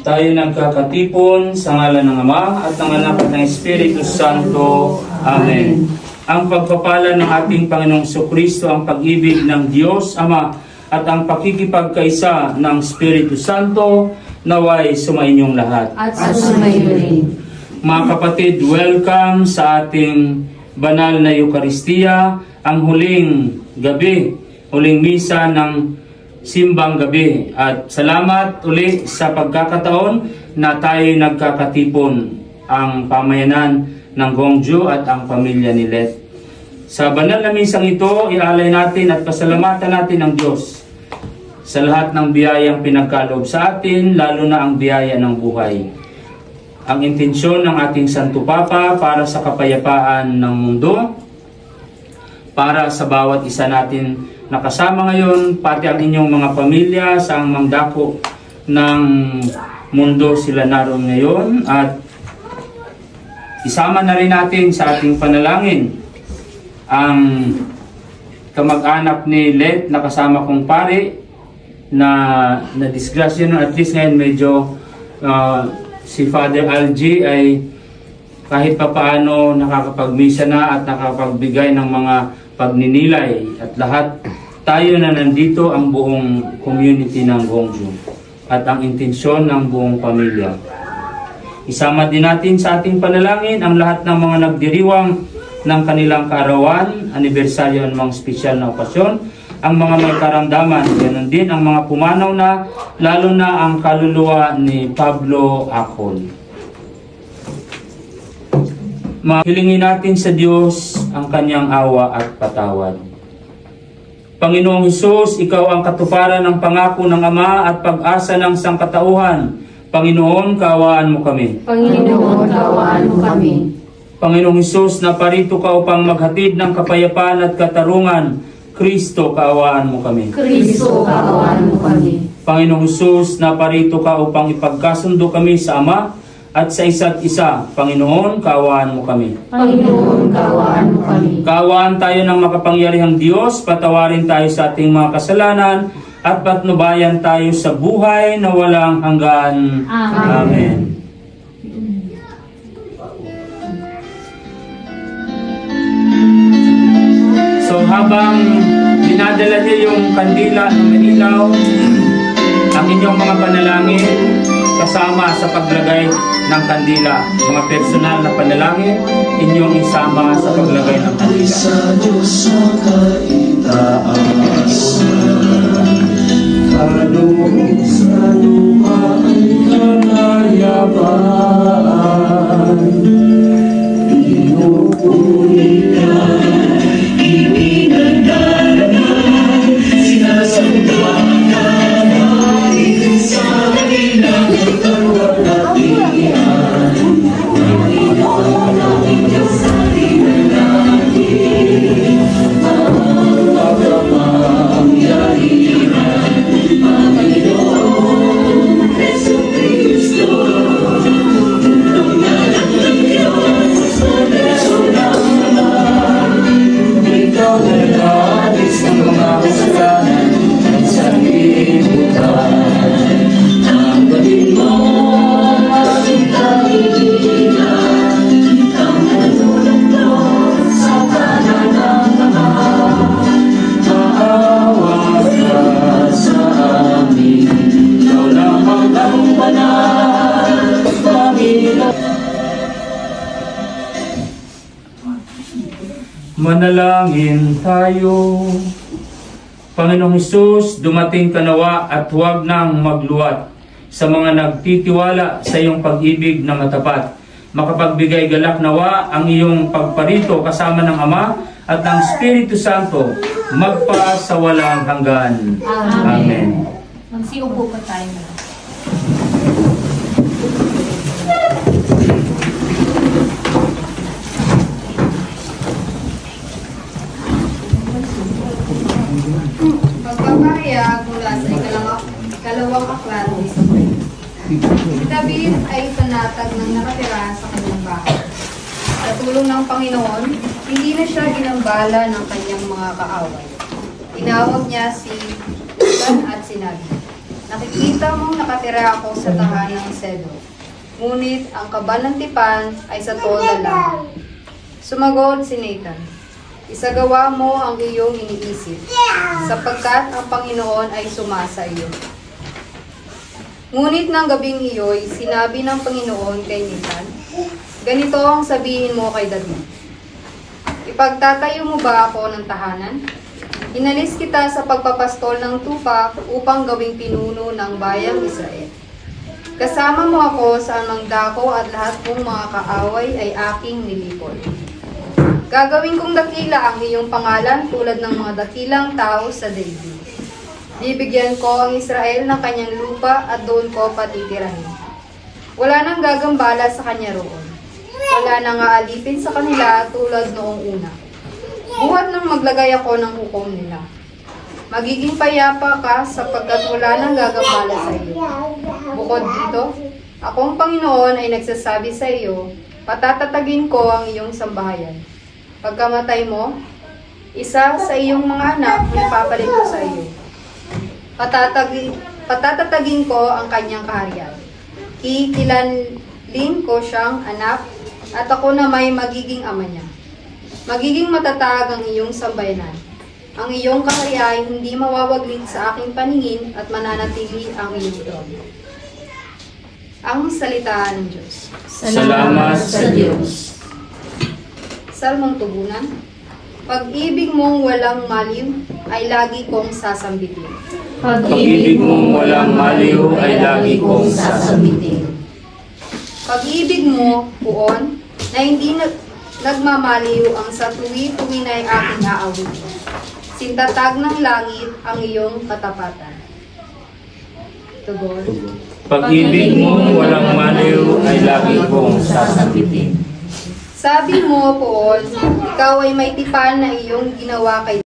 Tayo nagkakatipon sa ngalan ng Ama at ng Anak at ng Espiritu Santo. Amen. Ang pagpapala ng ating Panginoong Jesucristo, ang pag-ibig ng Diyos Ama at ang pakikipagkaisa ng Espiritu Santo naway sumainyong lahat. At sumayo rin. Mga kapatid, welcome sa ating banal na Eukaristiya, ang huling gabi, huling misa ng simbang gabi. At salamat uli sa pagkakataon na tayo nagkakatipon, ang pamayanan ng Gongju at ang pamilya ni Let. Sa banal na misang ito, ialay natin at pasalamatan natin ang Diyos sa lahat ng biyayang pinagkaloob sa atin, lalo na ang biyaya ng buhay. Ang intensyon ng ating Santo Papa para sa kapayapaan ng mundo, para sa bawat isa natin nakasama ngayon, pati ang inyong mga pamilya sa mangdako ng mundo sila naroon ngayon, at isama na rin natin sa ating panalangin ang kamag-anak ni Let na kasama kong pare na disgrasya nun. At least ngayon medyo si Father Algie ay kahit papaano nakakapagmisa na at nakapagbigay ng mga pagninilay, at lahat tayo na nandito, ang buong community ng Gongju at ang intensyon ng buong pamilya. Isama din natin sa ating panalangin ang lahat ng mga nagdiriwang ng kanilang kaarawan, anibersaryo ng mga spesyal na okasyon, ang mga may karamdaman, ganoon din ang mga pumanaw na, lalo na ang kaluluwa ni Pablo Acol. Mahilingin natin sa Diyos ang kanyang awa at patawad. Panginoong Hesus, Ikaw ang katuparan ng pangako ng Ama at pag-asa ng sangkatauhan. Panginoon, kaawaan mo kami. Panginoon, kaawaan mo kami. Panginoong Hesus, naparito ka upang maghatid ng kapayapaan at katarungan. Kristo, kaawaan mo kami. Kristo, kaawaan mo kami. Panginoong Hesus, naparito ka upang ipagkasundo kami sa Ama at sa isa't isa. Panginoon, kaawaan mo kami. Panginoon, kaawaan mo kami. Kaawaan tayo ng makapangyarihang Diyos, patawarin tayo sa ating mga kasalanan, at patnubayan tayo sa buhay na walang hanggan. Amen. Amen. So habang dinadala niyo yung kandila ng ilaw, ang inyong mga panalangin, kasama sa paglagay ng kandila, mga personal na panalangin, inyong isama sa paglagay ng kandila. Sa Diyos sa kaitaas, kaloob sa lupa ay kanayapaan, pinupuli ka, ipinagdaraman, sinasamba ka natin sa dakilang kalwalhatian. Panginoon ang Diyos sa linalangin, ang makapangyarihan, Panginoon Jesucristo, ang anak ng Diyos sa personal naman. Ikaw na nagis ng mga kasalanan at sa libutan. Tanggalin mo ang kahihiyan, ang nanunungkot sa kanan ng Ama. Maawa ka sa amin, ikaw lamang ang banal, Panginoon. Manalangin tayo. Panginoong Hesus, dumating ka nawa at huwag nang magluwat sa mga nagtitiwala sa iyong pag-ibig na matapat. Makapagbigay galak nawa ang iyong pagparito kasama ng Ama at ng Espiritu Santo magpa sa walang hanggan. Amen. Amen. Magsiupo pa tayo. Pagpapahayag mula sa ikalawang aklat ni Samuel. Si David ay ipanatag ng nakatira sa kanyang bahay. Sa tulong ng Panginoon, hindi na siya ginambala ng kanyang mga kaaway. Tinawag niya si Utan at sinabi, "Nakikita mong nakatira ako sa tahanang Sedo, ngunit ang kabalantipan ay sa Tola lang." Sumagot si Nathan, "Isagawa mo ang iyong iniisip, sapagkat ang Panginoon ay sumasa iyo." Ngunit ng gabing iyo'y sinabi ng Panginoon kay Nathan, "Ganito ang sabihin mo kay David, ipagtatayo mo ba ako ng tahanan? Inalis kita sa pagpapastol ng tupa upang gawing pinuno ng bayang Israel. Kasama mo ako sa anumang dako at lahat mong mga kaaway ay aking nilipol. Gagawin kong dakila ang iyong pangalan tulad ng mga dakilang tao sa daigdig. Bibigyan ko ang Israel ng kanyang lupa at doon ko patitirahin. Wala nang gagambala sa kanya roon. Wala nang aalipin sa kanila tulad noong una. Buhat nang maglagay ako ng hukom nila. Magiging payapa ka sapagkat wala nang gagambala sa iyo. Bukod dito, akong Panginoon ay nagsasabi sa iyo, patatatagin ko ang iyong sambahayan. Pagkamatay mo, isa sa iyong mga anak ay papalit ko sa iyo. Patatatagin ko ang kanyang kaharian. Kikilanlin ko siyang anak at ako na may magiging ama niya. Magiging matatag ang iyong sambayanan. Ang iyong kaharian ay hindi mawawaglit sa aking paningin at mananatili ang iyong trono." Ang salita ng Diyos. Salamat sa Diyos. Salmong tugunan. Pag-ibig mong walang maliw ay lagi kong sasambitin. Pag-ibig mong walang maliw ay lagi kong sasabitin. Pag-ibig mo, Puon, na hindi nagmamaliw ang sa tuwi-tuwi na ay aking aawit. Sintatag ng langit ang iyong katapatan. Tugon. Pag-ibig mong walang maliw ay lagi kong sasabitin. Sabi mo, Poon, ikaw ay may tipan na iyong ginawa kay